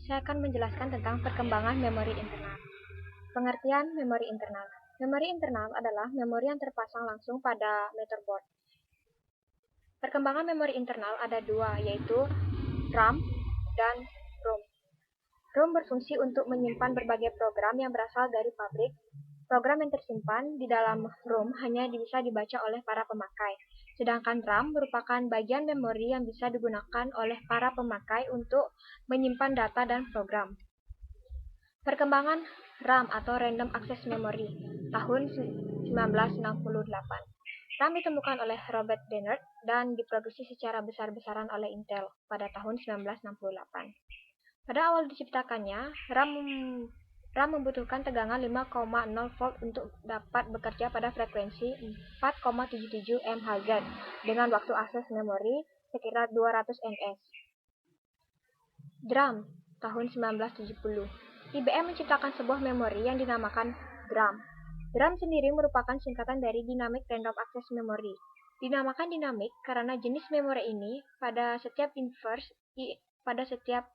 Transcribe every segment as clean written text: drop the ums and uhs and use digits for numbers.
saya akan menjelaskan tentang perkembangan memori internal. Pengertian memori internal. Memori internal adalah memori yang terpasang langsung pada motherboard. Perkembangan memori internal ada dua, yaitu RAM dan ROM. ROM berfungsi untuk menyimpan berbagai program yang berasal dari pabrik. Program yang tersimpan di dalam ROM hanya bisa dibaca oleh para pemakai, sedangkan RAM merupakan bagian memori yang bisa digunakan oleh para pemakai untuk menyimpan data dan program. Perkembangan RAM atau Random Access Memory tahun 1968. RAM ditemukan oleh Robert Dennard dan diproduksi secara besar-besaran oleh Intel pada tahun 1968. Pada awal diciptakannya, RAM membutuhkan tegangan 5,0 volt untuk dapat bekerja pada frekuensi 4,77 MHz dengan waktu akses memori sekitar 200 ns. DRAM tahun 1970. IBM menciptakan sebuah memori yang dinamakan DRAM. DRAM sendiri merupakan singkatan dari Dynamic Random Access Memory. Dinamakan dinamik karena jenis memori ini pada setiap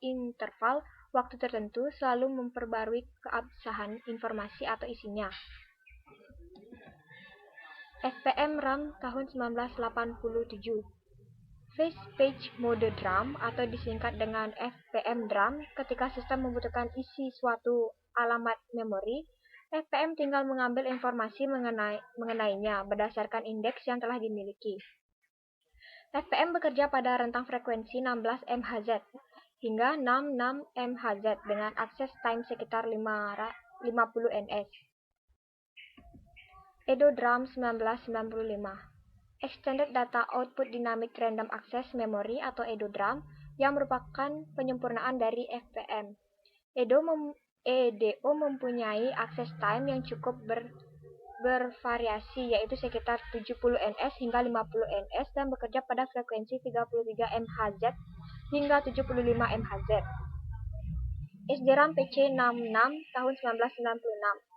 interval waktu tertentu selalu memperbarui keabsahan informasi atau isinya. FPM RAM tahun 1987. Fast Page Mode DRAM atau disingkat dengan FPM DRAM. Ketika sistem membutuhkan isi suatu alamat memori, FPM tinggal mengambil informasi mengenainya berdasarkan indeks yang telah dimiliki. FPM bekerja pada rentang frekuensi 16 MHz hingga 66 MHz dengan akses time sekitar 50 ns. Edo DRAM 1995. Extended Data Output Dynamic Random Access Memory atau EDO DRAM yang merupakan penyempurnaan dari FPM. EDO mempunyai akses time yang cukup bervariasi, yaitu sekitar 70 ns hingga 50 ns dan bekerja pada frekuensi 33 MHz hingga 75 MHz. SDRAM PC66 tahun 1996.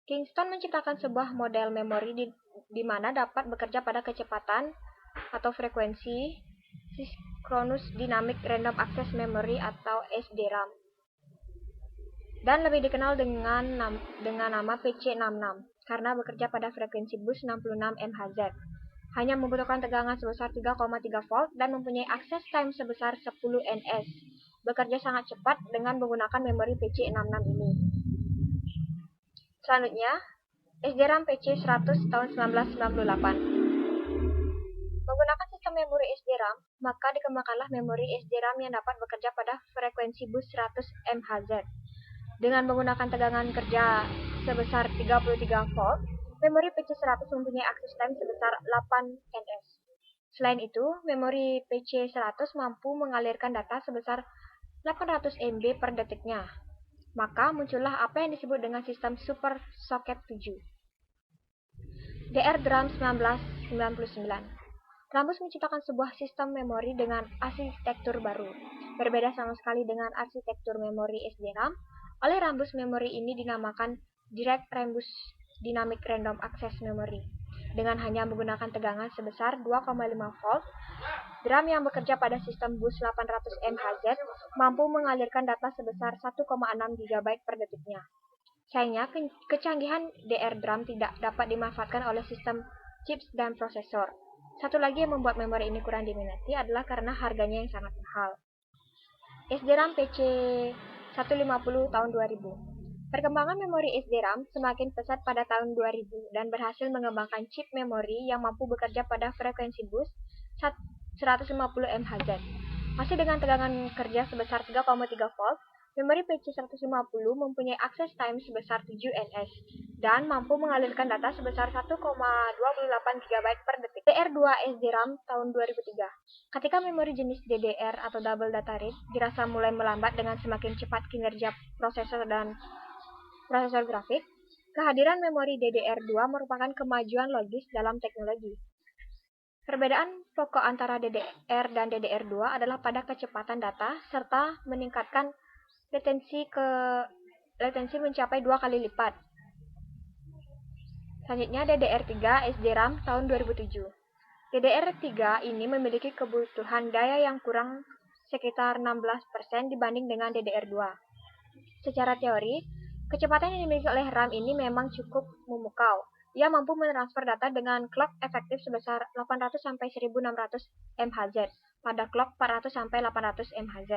Kingston menciptakan sebuah model memori di mana dapat bekerja pada kecepatan atau frekuensi Synchronous Dynamic Random Access Memory atau SDRAM, dan lebih dikenal dengan nama PC66 karena bekerja pada frekuensi bus 66 MHz. Hanya membutuhkan tegangan sebesar 3,3 volt dan mempunyai akses time sebesar 10 ns. Bekerja sangat cepat dengan menggunakan memori PC66 ini. Selanjutnya, SDRAM PC100 tahun 1998. Menggunakan sistem memori SDRAM, maka dikembangkanlah memori SDRAM yang dapat bekerja pada frekuensi bus 100 MHz. Dengan menggunakan tegangan kerja sebesar 33 volt, memori PC100 mempunyai akses time sebesar 8 ns. Selain itu, memori PC100 mampu mengalirkan data sebesar 800 MB per detiknya. Maka muncullah apa yang disebut dengan sistem Super Socket 7. DR DRAM 1999. Rambus menciptakan sebuah sistem memori dengan arsitektur baru. Berbeda sama sekali dengan arsitektur memori SDRAM, oleh rambus memori ini dinamakan Direct Rambus Dynamic Random Access Memory. Dengan hanya menggunakan tegangan sebesar 2,5 volt, DRAM yang bekerja pada sistem bus 800 MHz mampu mengalirkan data sebesar 1,6 GB per detiknya. Sayangnya, kecanggihan DR DRAM tidak dapat dimanfaatkan oleh sistem chips dan prosesor. Satu lagi yang membuat memori ini kurang diminati adalah karena harganya yang sangat mahal. SDRAM PC150 tahun 2000. Perkembangan memori SDRAM semakin pesat pada tahun 2000 dan berhasil mengembangkan chip memori yang mampu bekerja pada frekuensi bus 150 MHz. Masih dengan tegangan kerja sebesar 3,3 volt, memori PC150 mempunyai akses time sebesar 7 ns dan mampu mengalirkan data sebesar 1,28 GB per detik. DDR2 SDRAM tahun 2003. Ketika memori jenis DDR atau Double Data Rate dirasa mulai melambat dengan semakin cepat kinerja prosesor grafik, kehadiran memori DDR2 merupakan kemajuan logis dalam teknologi. Perbedaan pokok antara DDR dan DDR2 adalah pada kecepatan data serta meningkatkan latensi mencapai 2 kali lipat. Selanjutnya DDR3 SDRAM tahun 2007. DDR3 ini memiliki kebutuhan daya yang kurang sekitar 16% dibanding dengan DDR2. Secara teori, kecepatan yang dimiliki oleh RAM ini memang cukup memukau. Ia mampu mentransfer data dengan clock efektif sebesar 800-1600 MHz pada clock 400-800 MHz.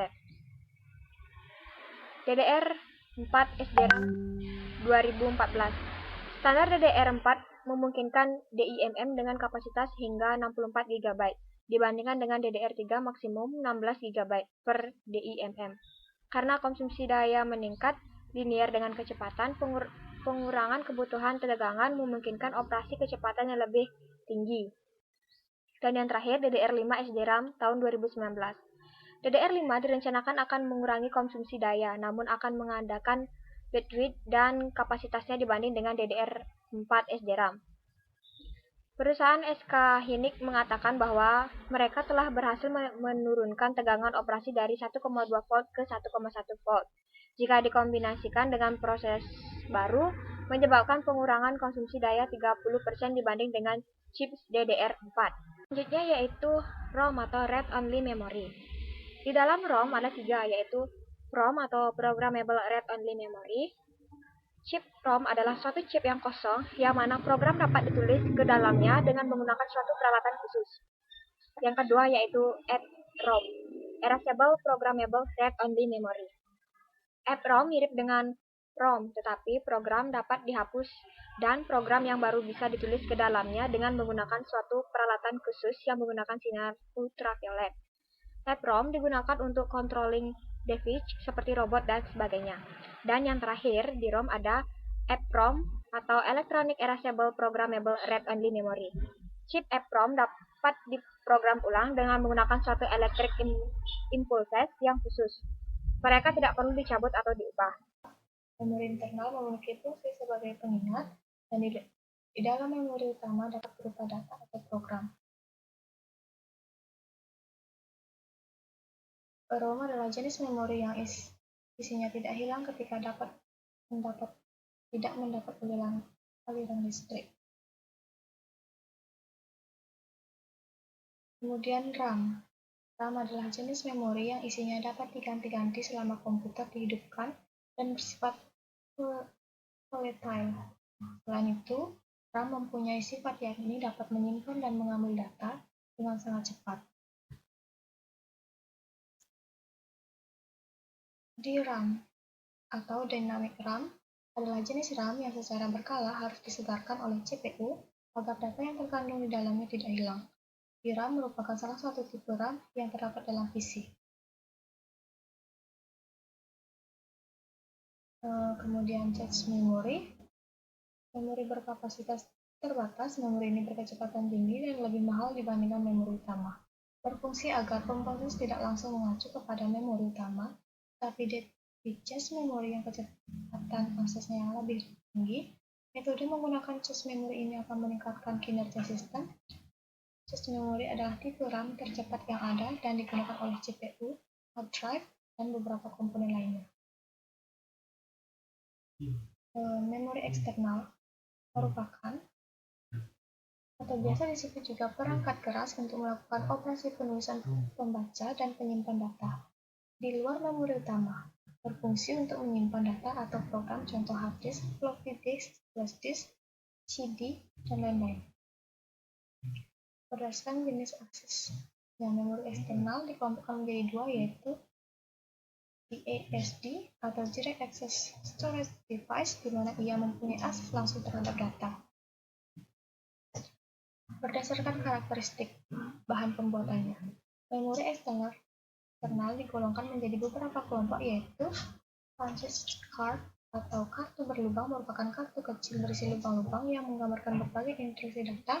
DDR4 SDRAM 2014. Standar DDR4 memungkinkan DIMM dengan kapasitas hingga 64 GB dibandingkan dengan DDR3 maksimum 16 GB per DIMM. Karena konsumsi daya meningkat linear dengan kecepatan, pengurangan kebutuhan tegangan memungkinkan operasi kecepatan yang lebih tinggi. Dan yang terakhir, DDR5 SDRAM tahun 2019. DDR5 direncanakan akan mengurangi konsumsi daya, namun akan mengandalkan bandwidth dan kapasitasnya dibanding dengan DDR4 SDRAM. Perusahaan SK Hynix mengatakan bahwa mereka telah berhasil menurunkan tegangan operasi dari 1,2 volt ke 1,1 volt. Jika dikombinasikan dengan proses baru, menyebabkan pengurangan konsumsi daya 30% dibanding dengan chip DDR4. Selanjutnya yaitu ROM atau Read Only Memory. Di dalam ROM ada 3, yaitu ROM atau Programmable Read Only Memory. Chip ROM adalah suatu chip yang kosong, yang mana program dapat ditulis ke dalamnya dengan menggunakan suatu peralatan khusus. Yang kedua yaitu EPROM, Erasable Programmable Read Only Memory. EPROM mirip dengan ROM, tetapi program dapat dihapus dan program yang baru bisa ditulis ke dalamnya dengan menggunakan suatu peralatan khusus yang menggunakan sinar ultraviolet. EPROM digunakan untuk controlling device seperti robot dan sebagainya. Dan yang terakhir, di ROM ada EPROM atau Electronic Erasable Programmable Read Only Memory. Chip EPROM dapat diprogram ulang dengan menggunakan suatu electric impulses yang khusus. Mereka tidak perlu dicabut atau diubah. Memori internal memiliki fungsi sebagai pengingat, dan di dalam memori utama dapat berupa data atau program. ROM adalah jenis memori yang isinya tidak hilang ketika tidak mendapat aliran listrik. Kemudian RAM. RAM adalah jenis memori yang isinya dapat diganti-ganti selama komputer dihidupkan dan bersifat volatile. Selain itu, RAM mempunyai sifat yakni dapat menyimpan dan mengambil data dengan sangat cepat. DRAM atau Dynamic RAM adalah jenis RAM yang secara berkala harus disegarkan oleh CPU agar data yang terkandung di dalamnya tidak hilang. DRAM merupakan salah satu tipe RAM yang terdapat dalam PC. Kemudian cache memory. Memori berkapasitas terbatas, memori ini berkecepatan tinggi dan lebih mahal dibandingkan memori utama. Berfungsi agar pemroses tidak langsung mengacu kepada memori utama, tapi di cache memori yang kecepatan aksesnya yang lebih tinggi. Metode menggunakan cache memori ini akan meningkatkan kinerja sistem. Cache memori adalah tipe RAM tercepat yang ada dan digunakan oleh CPU, hard drive, dan beberapa komponen lainnya. Memori eksternal merupakan atau biasa disebut juga perangkat keras untuk melakukan operasi penulisan pembaca dan penyimpan data. Di luar memori utama, berfungsi untuk menyimpan data atau program contoh hard disk, floppy disk, flash disk, CD, dan lain-lain. Berdasarkan jenis akses, memori eksternal dikelompokkan menjadi dua, yaitu DASD atau Direct Access Storage Device, di mana ia mempunyai akses langsung terhadap data. Berdasarkan karakteristik bahan pembuatannya, memori eksternal digolongkan menjadi beberapa kelompok, yaitu punch card atau kartu berlubang merupakan kartu kecil berisi lubang-lubang yang menggambarkan berbagai instruksi data.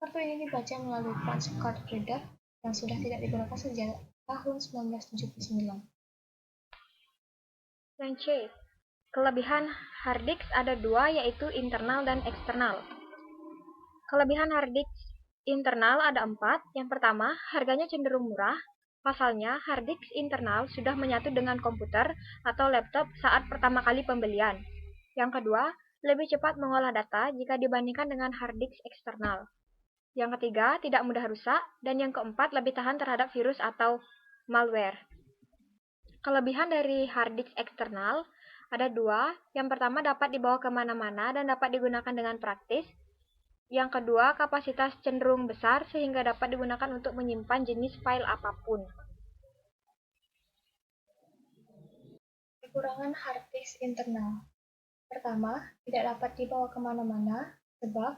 Kartu ini dibaca melalui punch card reader yang sudah tidak digunakan sejak tahun 1979. Yang C. Kelebihan hard disk ada dua, yaitu internal dan eksternal. Kelebihan hard disk internal ada 4. Yang pertama, harganya cenderung murah. Pasalnya, hard disk internal sudah menyatu dengan komputer atau laptop saat pertama kali pembelian. Yang kedua, lebih cepat mengolah data jika dibandingkan dengan hard disk eksternal. Yang ketiga, tidak mudah rusak. Dan yang keempat, lebih tahan terhadap virus atau malware. Kelebihan dari hard disk eksternal ada dua. Yang pertama, dapat dibawa kemana-mana dan dapat digunakan dengan praktis. Yang kedua, kapasitas cenderung besar sehingga dapat digunakan untuk menyimpan jenis file apapun. Kekurangan hard disk internal. Pertama, tidak dapat dibawa kemana-mana sebab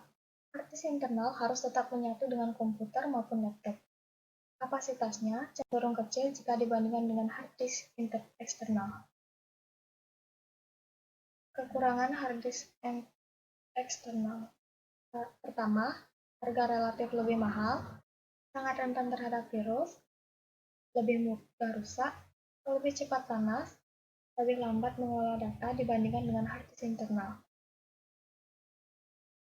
hard disk internal harus tetap menyatu dengan komputer maupun laptop. Kapasitasnya cenderung kecil jika dibandingkan dengan hard disk eksternal. Kekurangan hard disk eksternal. Pertama, harga relatif lebih mahal, sangat rentan terhadap virus, lebih mudah rusak, lebih cepat panas, lebih lambat mengolah data dibandingkan dengan hard disk internal.